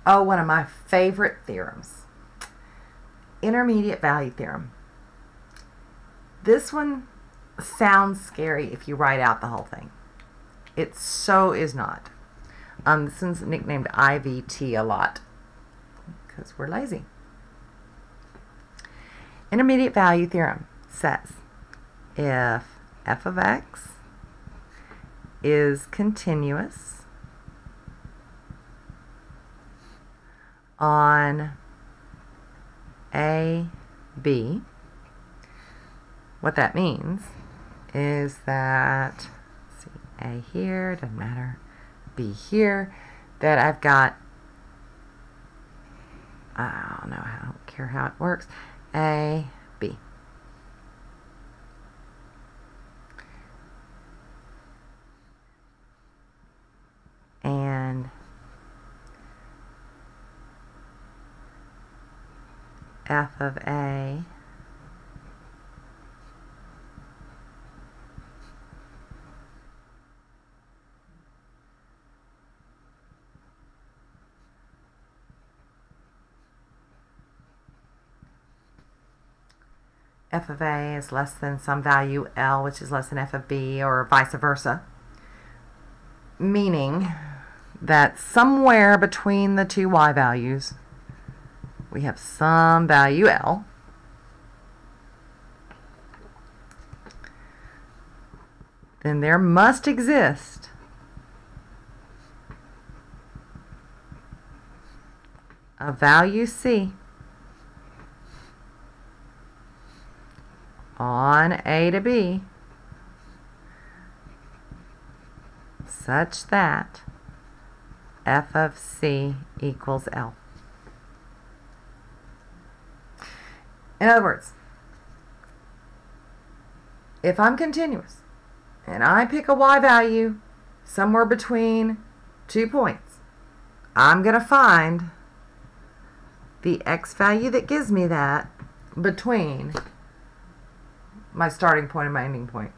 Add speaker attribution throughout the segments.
Speaker 1: Oh, one of my favorite theorems. Intermediate value theorem. This one sounds scary if you write out the whole thing. It so is not. This one's nicknamed IVT a lot because we're lazy. Intermediate value theorem says if f of x is continuous on a, b, what that means is that, let's see, a here, doesn't matter, b here, that I've got, I don't know, I don't care how it works, a, b. And f of a is less than some value L, which is less than f of b, or vice versa. Meaning that somewhere between the two y values, we have some value L. Then there must exist a value C on A to B such that f of C equals L. In other words, if I'm continuous and I pick a y value somewhere between 2 points, I'm going to find the x value that gives me that between my starting point and my ending point.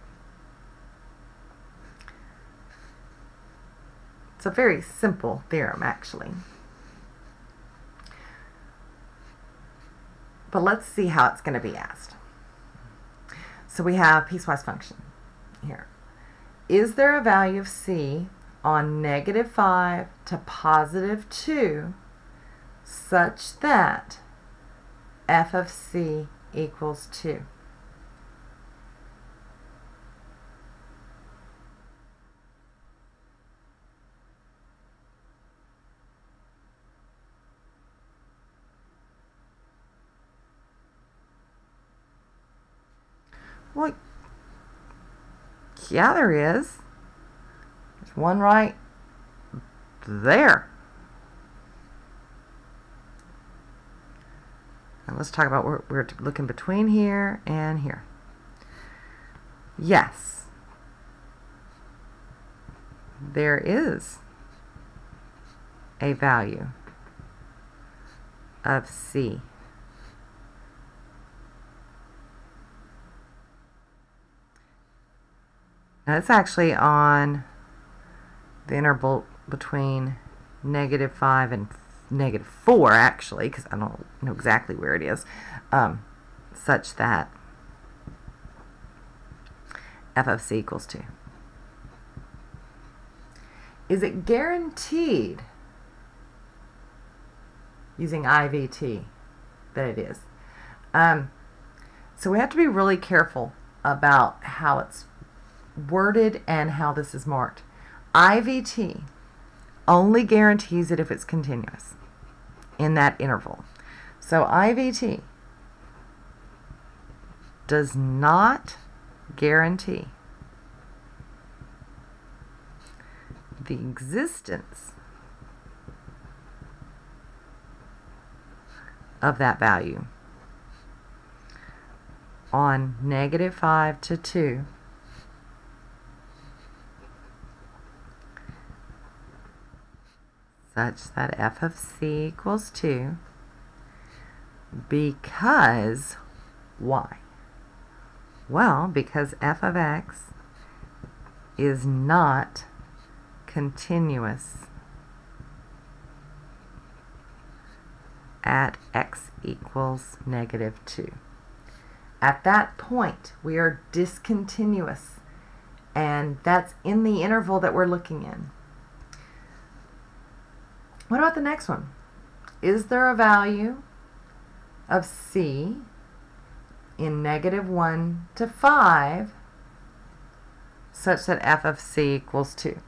Speaker 1: It's a very simple theorem, actually. But let's see how it's going to be asked. So we have piecewise function here. Is there a value of C on -5 to +2 such that f of C equals 2? Well, yeah, there is. There's one right there. And let's talk about what we're looking between here and here. Yes, there is a value of C. Now it's actually on the interval between -5 and -4, actually, because I don't know exactly where it is, such that f of C equals 2. Is it guaranteed, using IVT, that it is? So we have to be really careful about how it's worded and how this is marked. IVT only guarantees it if it's continuous in that interval. So IVT does not guarantee the existence of that value on -5 to 2 such that f of C equals 2, because why? Well, because f of x is not continuous at x equals -2. At that point, we are discontinuous, and that's in the interval that we're looking in. What about the next one? Is there a value of c in -1 to 5 such that f of c equals 2?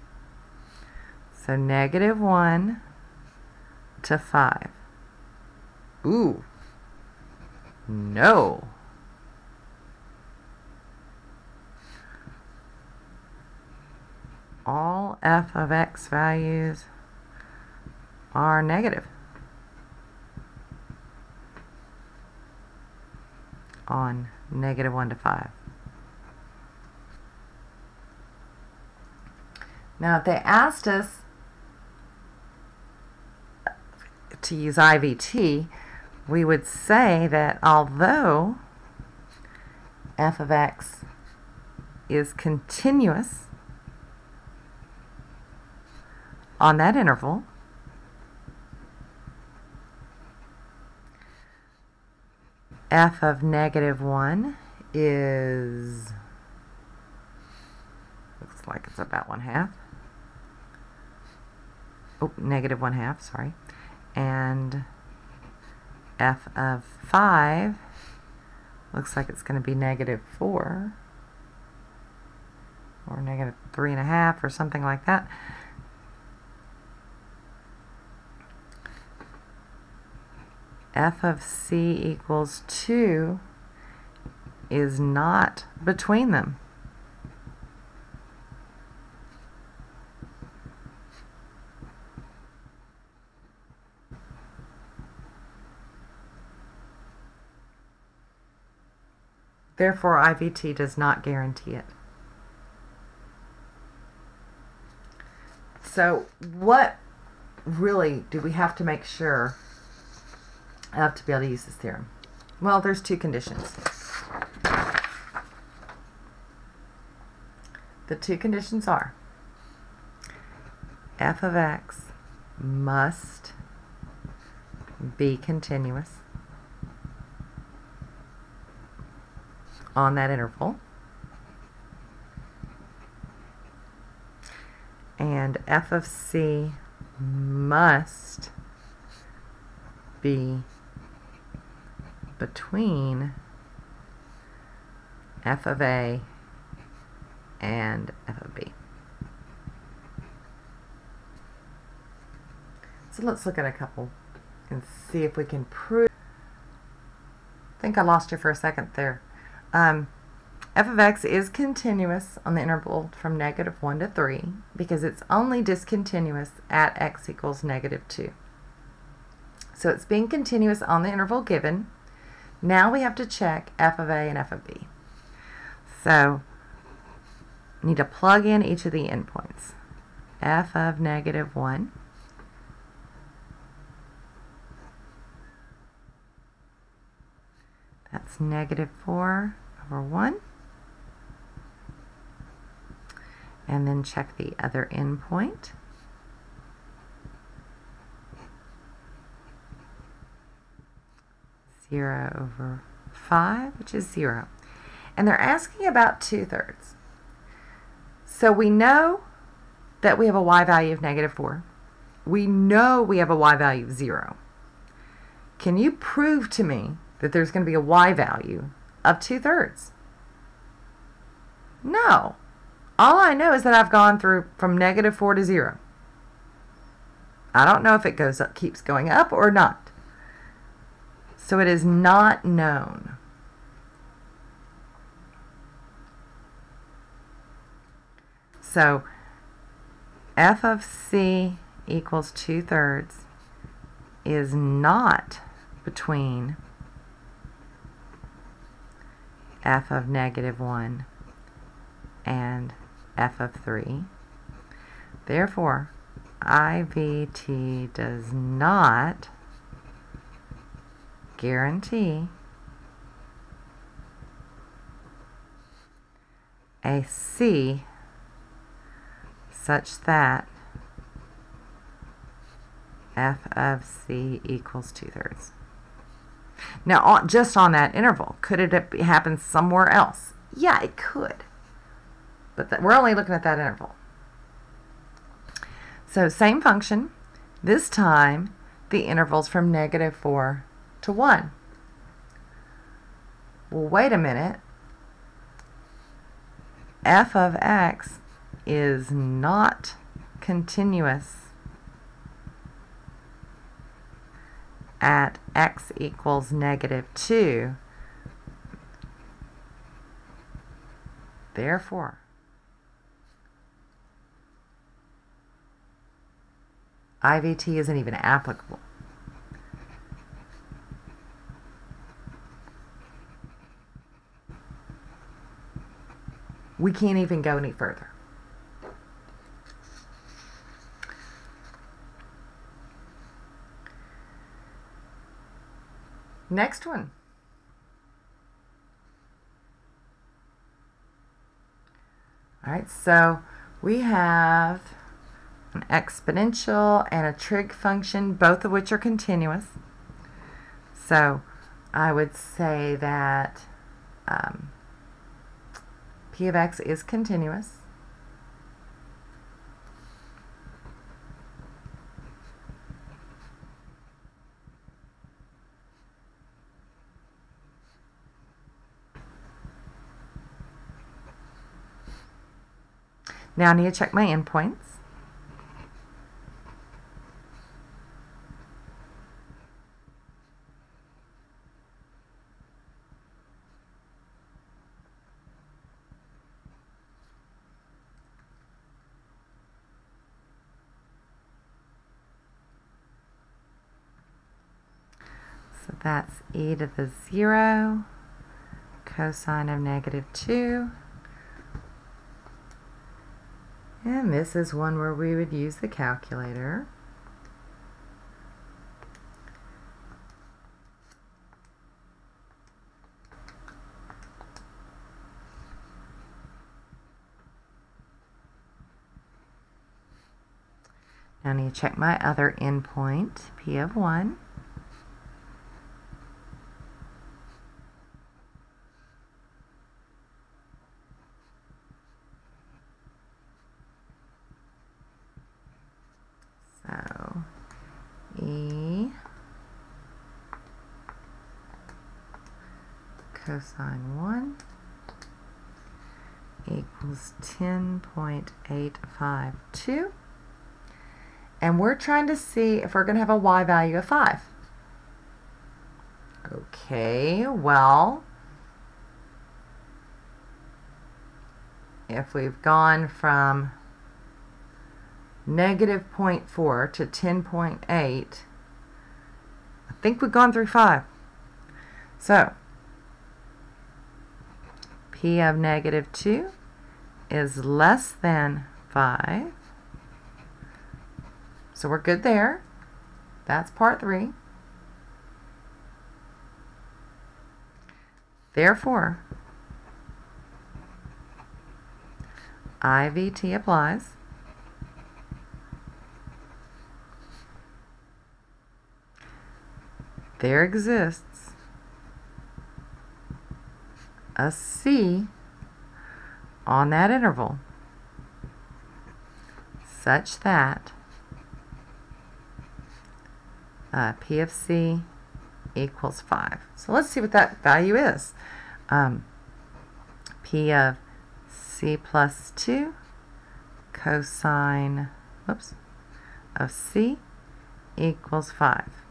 Speaker 1: So -1 to 5. Ooh, no. All f of x values are negative on -1 to 5. Now, if they asked us to use IVT, we would say that although f of x is continuous on that interval, f of -1 is, looks like it's about 1/2. Oh, -1/2, sorry. And f of 5 looks like it's going to be -4 or -3.5 or something like that. F of c equals 2 is not between them. Therefore, IVT does not guarantee it. So what really do we have to make sure of to be able to use this theorem? Well, there's two conditions. The two conditions are f of x must be continuous on that interval, and f of c must be between f of a and f of b. So let's look at a couple and see if we can prove. I think I lost you for a second there. F of x is continuous on the interval from -1 to 3 because it's only discontinuous at x equals -2. So it's being continuous on the interval given. Now we have to check f of a and f of b. So we need to plug in each of the endpoints. F of -1 that's -4/1. And then check the other endpoint. (0/5), which is 0. And they're asking about 2/3. So we know that we have a y value of -4. We know we have a y value of 0. Can you prove to me that there's going to be a y value of 2/3? No. All I know is that I've gone through from -4 to 0. I don't know if it goes up, keeps going up or not. So it is not known. So f of c equals 2/3 is not between f of -1 and f of 3. Therefore, IVT does not guarantee a C such that f of c equals 2/3. Now, just on that interval, could it happen somewhere else? Yeah, it could. But we're only looking at that interval. So same function. This time, the interval's from -4 to 1. Well, wait a minute. F of x is not continuous at x equals -2. Therefore, IVT isn't even applicable. We can't even go any further. Next one. All right, so we have an exponential and a trig function, both of which are continuous. So I would say that p of x is continuous. Now I need to check my endpoints. So that's e to the 0, cosine of -2. And this is one where we would use the calculator. Now I need to check my other endpoint, p of 1. So e cosine 1 equals 10.852. And we're trying to see if we're going to have a y value of 5. Okay, well, if we've gone from -0.4 to 10.8, I think we've gone through 5. So, p of -2 is less than 5. So we're good there. That's part 3. Therefore, IVT applies. There exists a C on that interval such that P of C equals 5. So let's see what that value is. P of C plus 2 cosine of C equals 5.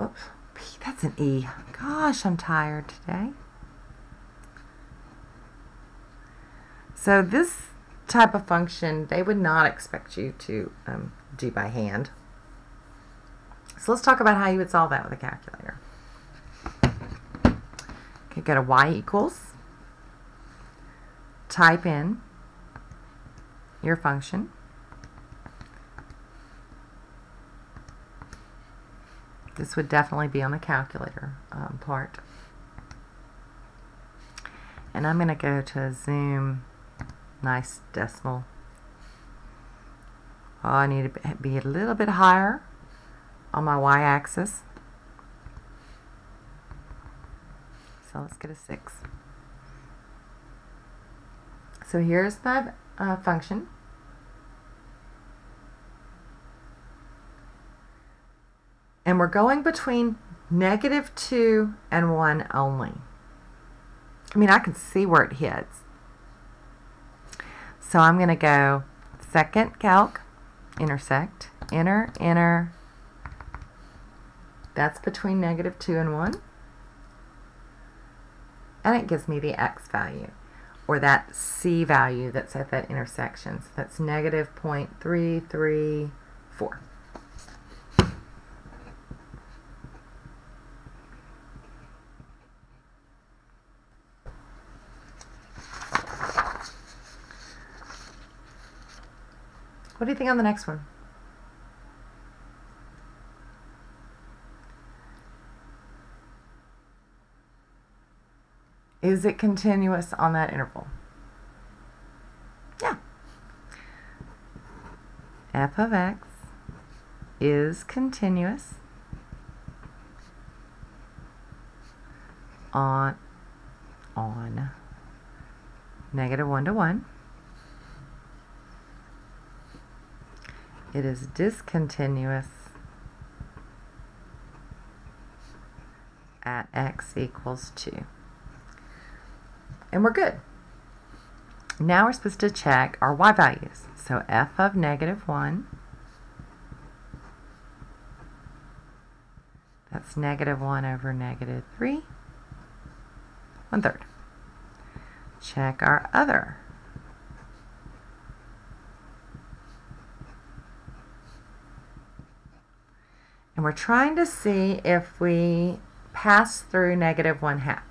Speaker 1: Oops, P, that's an E. Gosh, I'm tired today. So this type of function, they would not expect you to do by hand. So let's talk about how you would solve that with a calculator. Okay, go to y equals, type in your function. This would definitely be on the calculator part. And I'm going to go to zoom, nice decimal. Oh, I need to be a little bit higher on my y-axis. So let's get a 6. So here's my function. And we're going between -2 and 1 only. I mean, I can see where it hits. So I'm going to go second calc, intersect, inner. That's between -2 and 1. And it gives me the x value, or that c value that's at that intersection. So that's -0.334. What do you think on the next one? Is it continuous on that interval? Yeah. F of x is continuous on -1 to 1. It is discontinuous at x equals 2. And we're good. Now we're supposed to check our y values. So f of -1, that's -1 over -3, 1/3. Check our other. And we're trying to see if we pass through -1/2.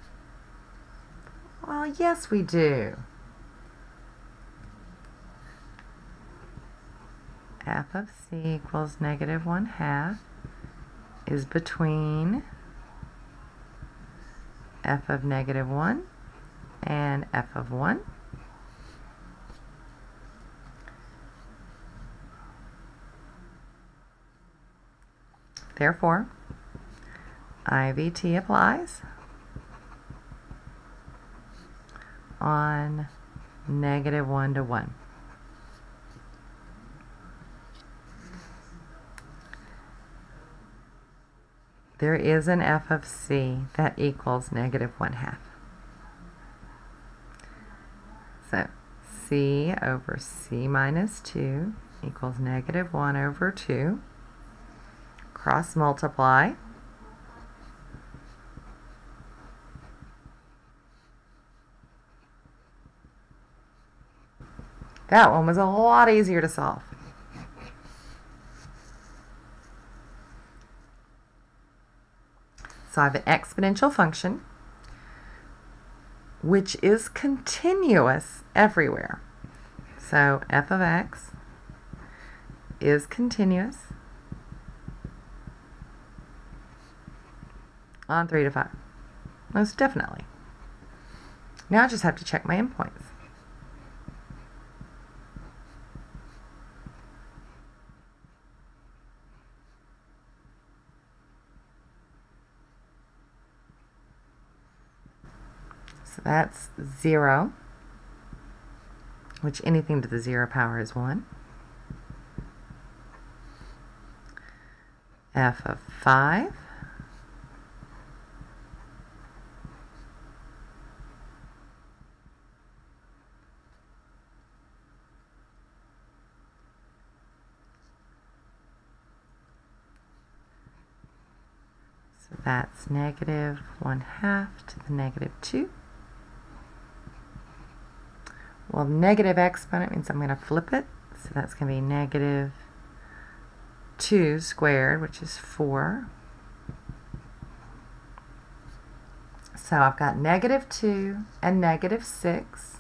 Speaker 1: Well, yes, we do. F of c equals -1/2 is between f of -1 and f of 1. Therefore, IVT applies on -1 to 1. There is an f of c that equals -1/2. So c over c minus 2 equals -1 over 2. Cross multiply. That one was a lot easier to solve. So I have an exponential function which is continuous everywhere. So f of x is continuous on 3 to 5. Most definitely. Now I just have to check my endpoints. So that's 0, which anything to the 0 power is 1. F of 5. So that's -1/2 to the -2. Well, negative exponent means I'm going to flip it. So that's going to be -2 squared, which is 4. So I've got -2 and -6.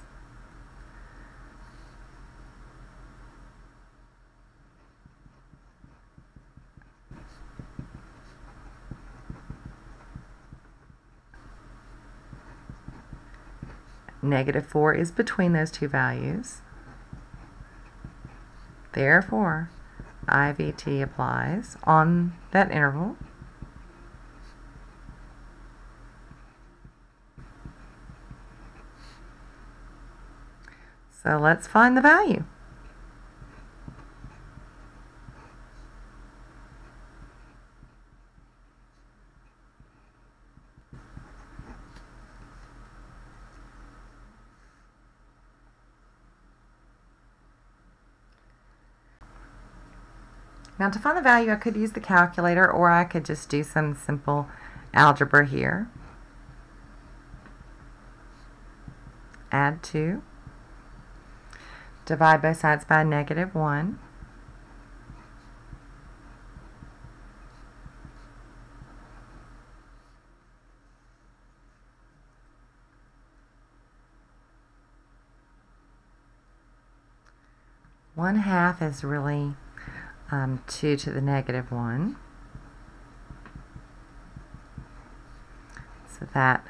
Speaker 1: -4 is between those two values. Therefore, IVT applies on that interval. So let's find the value. Now to find the value, I could use the calculator, or I could just do some simple algebra here. Add 2. Divide both sides by -1. One half is really 2 to the -1. So that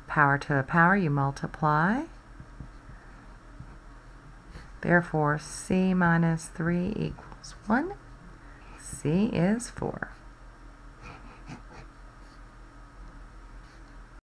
Speaker 1: power to a power you multiply. Therefore, C minus 3 equals 1. C is 4.